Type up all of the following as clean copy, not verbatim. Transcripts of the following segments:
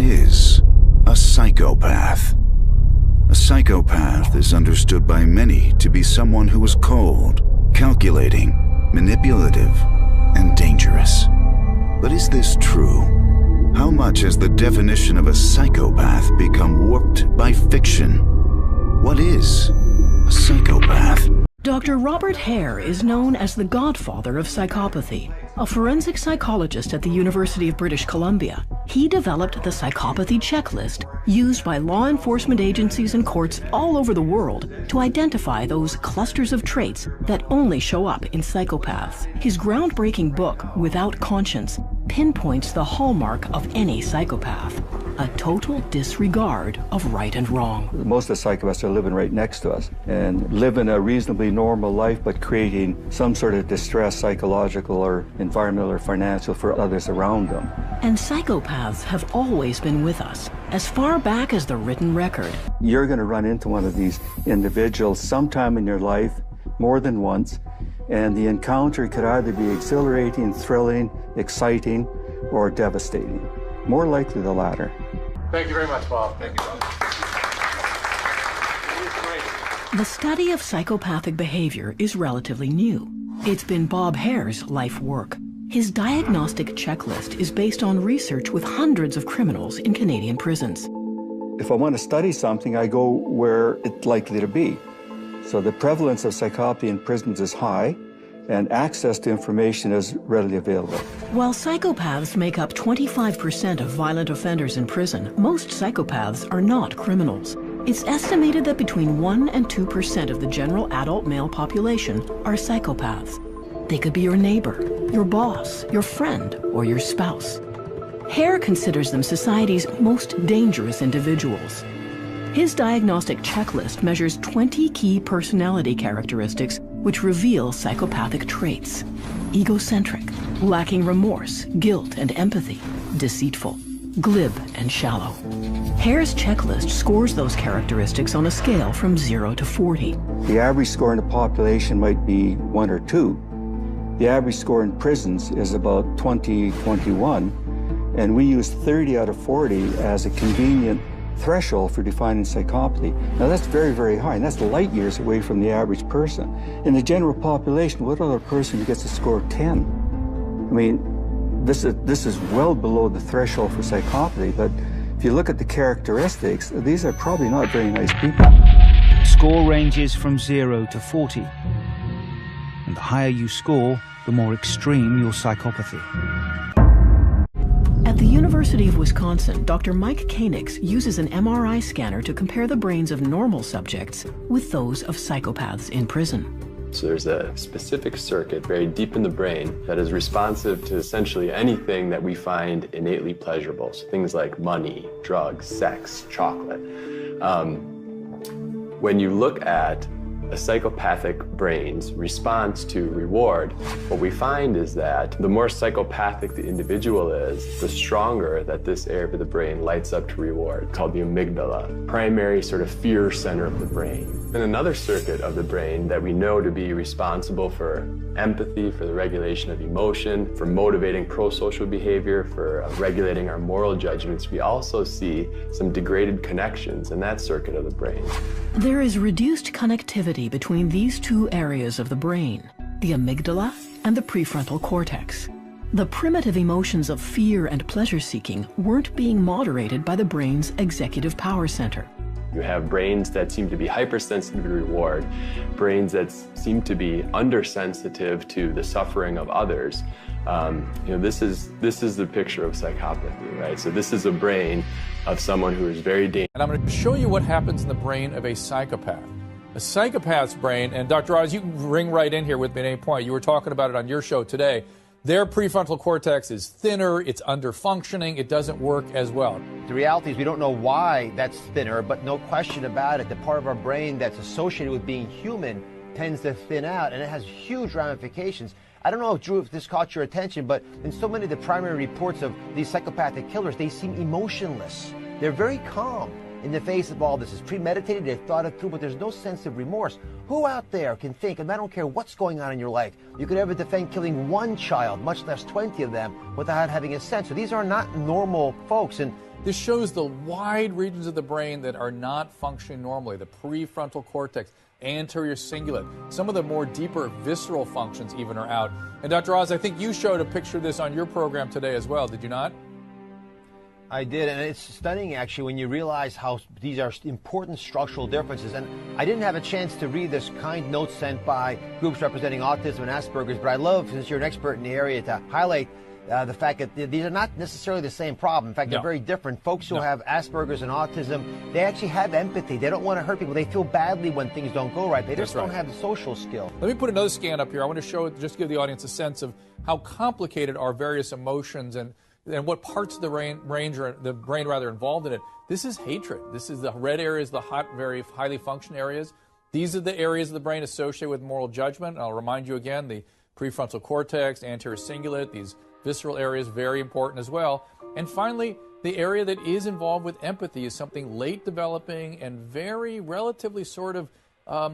What is a psychopath? A psychopath is understood by many to be someone who is cold, calculating, manipulative, and dangerous. But is this true? How much has the definition of a psychopath become warped by fiction? What is a psychopath? Dr. Robert Hare is known as the godfather of psychopathy. A forensic psychologist at the University of British Columbia, he developed the psychopathy checklist used by law enforcement agencies and courts all over the world to identify those clusters of traits that only show up in psychopaths. His groundbreaking book, Without Conscience, pinpoints the hallmark of any psychopath: a total disregard of right and wrong. Most of the psychopaths are living right next to us and living a reasonably normal life, but creating some sort of distress, psychological or environmental or financial, for others around them. And psychopaths have always been with us, as far back as the written record. You're going to run into one of these individuals sometime in your life, more than once, and the encounter could either be exhilarating, thrilling, exciting, or devastating. More likely the latter. Thank you very much, Bob. Thank you, Bob. The study of psychopathic behavior is relatively new. It's been Bob Hare's life work. His diagnostic checklist is based on research with hundreds of criminals in Canadian prisons. If I want to study something, I go where it's likely to be. So the prevalence of psychopathy in prisons is high, and access to information is readily available. While psychopaths make up 25% of violent offenders in prison, most psychopaths are not criminals. It's estimated that between 1 and 2% of the general adult male population are psychopaths. They could be your neighbor, your boss, your friend, or your spouse. Hare considers them society's most dangerous individuals. His diagnostic checklist measures 20 key personality characteristics which reveal psychopathic traits: egocentric, lacking remorse, guilt, and empathy, deceitful, glib, and shallow. Hare's checklist scores those characteristics on a scale from 0 to 40. The average score in the population might be 1 or 2. The average score in prisons is about 20, 21, and we use 30 out of 40 as a convenient threshold for defining psychopathy. Now that's very, very high, and that's light years away from the average person. In the general population, what other person who gets a score of 10? I mean, this is well below the threshold for psychopathy, but if you look at the characteristics, these are probably not very nice people. Score ranges from 0 to 40. And the higher you score, the more extreme your psychopathy. At the University of Wisconsin, Dr. Mike Koenigs uses an MRI scanner to compare the brains of normal subjects with those of psychopaths in prison. So there's a specific circuit very deep in the brain that is responsive to essentially anything that we find innately pleasurable. So things like money, drugs, sex, chocolate. When you look at a psychopathic brain's response to reward, what we find is that the more psychopathic the individual is, the stronger that this area of the brain lights up to reward, called the amygdala, primary sort of fear center of the brain. And another circuit of the brain that we know to be responsible for empathy, for the regulation of emotion, for motivating pro-social behavior, for regulating our moral judgments, we also see some degraded connections in that circuit of the brain. There is reduced connectivity between these two areas of the brain, the amygdala and the prefrontal cortex. The primitive emotions of fear and pleasure-seeking weren't being moderated by the brain's executive power center. You have brains that seem to be hypersensitive to reward, brains that seem to be undersensitive to the suffering of others. This is the picture of psychopathy, right? So this is a brain of someone who is very dangerous. And I'm going to show you what happens in the brain of a psychopath. A psychopath's brain, and Dr. Oz, you can ring right in here with me at any point. You were talking about it on your show today. Their prefrontal cortex is thinner, it's under-functioning, it doesn't work as well. The reality is we don't know why that's thinner, but no question about it, the part of our brain that's associated with being human tends to thin out, and it has huge ramifications. I don't know, Drew, if this caught your attention, but in so many of the primary reports of these psychopathic killers, they seem emotionless. They're very calm. in the face of all this. It's premeditated, they've thought it through, but there's no sense of remorse. Who out there can think, and I don't care what's going on in your life, you could ever defend killing one child, much less 20 of them, without having a sense? So these are not normal folks. And this shows the wide regions of the brain that are not functioning normally. The prefrontal cortex, anterior cingulate. Some of the more deeper visceral functions even are out. And Dr. Oz, I think you showed a picture of this on your program today as well, did you not? I did, and it's stunning actually when you realize how these are important structural differences. And I didn't have a chance to read this kind note sent by groups representing autism and Asperger's, but I love, since you're an expert in the area, to highlight the fact that these are not necessarily the same problem. In fact, they're very different. Folks who have Asperger's and autism, they actually have empathy. They don't want to hurt people. They feel badly when things don't go right. They just don't have the social skill. Let me put another scan up here. I want to show, just give the audience a sense of how complicated our various emotions and what parts of the brain are involved in it. This is hatred. This is the red areas, the hot, very highly functioning areas. These are the areas of the brain associated with moral judgment. And I'll remind you again, the prefrontal cortex, anterior cingulate, these visceral areas, very important as well. And finally, the area that is involved with empathy is something late developing and very relatively sort of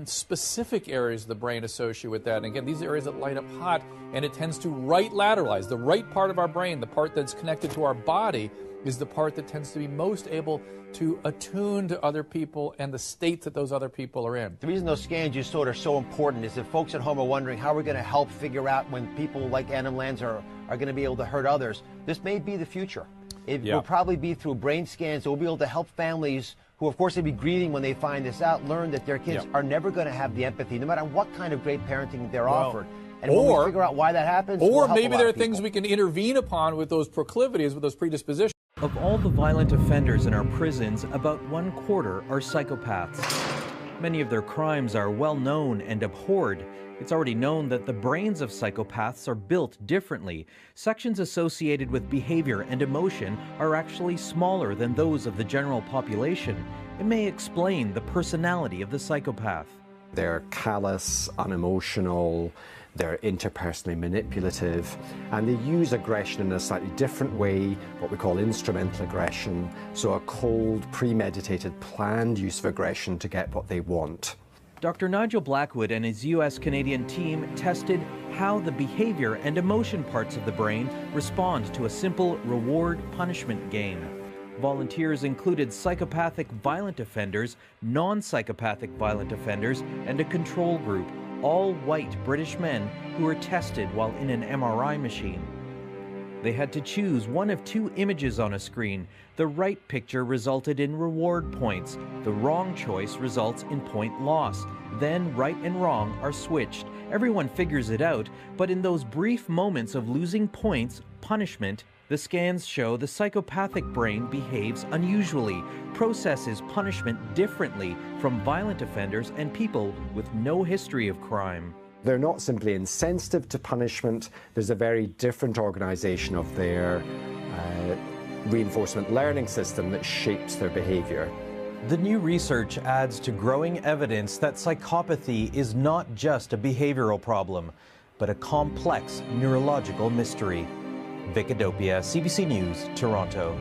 specific areas of the brain associated with that. And again, these areas that light up hot, and it tends to right lateralize. The right part of our brain, the part that's connected to our body, is the part that tends to be most able to attune to other people and the state that those other people are in. The reason those scans you showed are so important is if folks at home are wondering how we're going to help figure out when people like Adam Lanza are going to be able to hurt others, this may be the future. It will probably be through brain scans. So we'll be able to help families who, of course, will be grieving when they find this out, learn that their kids are never going to have the empathy, no matter what kind of great parenting they're offered. And when we figure out why that happens, or maybe there are things we can intervene upon with those proclivities, with those predispositions. Of all the violent offenders in our prisons, about 1/4 are psychopaths. Many of their crimes are well known and abhorred. It's already known that the brains of psychopaths are built differently. Sections associated with behavior and emotion are actually smaller than those of the general population. It may explain the personality of the psychopath. They're callous, unemotional, they're interpersonally manipulative, and they use aggression in a slightly different way, what we call instrumental aggression, so a cold, premeditated, planned use of aggression to get what they want. Dr. Nigel Blackwood and his U.S.-Canadian team tested how the behavior and emotion parts of the brain respond to a simple reward-punishment game. Volunteers included psychopathic violent offenders, non-psychopathic violent offenders, and a control group, all white British men who were tested while in an MRI machine. They had to choose one of two images on a screen. The right picture resulted in reward points. The wrong choice results in point loss. Then right and wrong are switched. Everyone figures it out, but in those brief moments of losing points, punishment, the scans show the psychopathic brain behaves unusually, processes punishment differently from violent offenders and people with no history of crime. They're not simply insensitive to punishment, there's a very different organization of their reinforcement learning system that shapes their behavior. The new research adds to growing evidence that psychopathy is not just a behavioral problem, but a complex neurological mystery. Vic Adopia, CBC News, Toronto.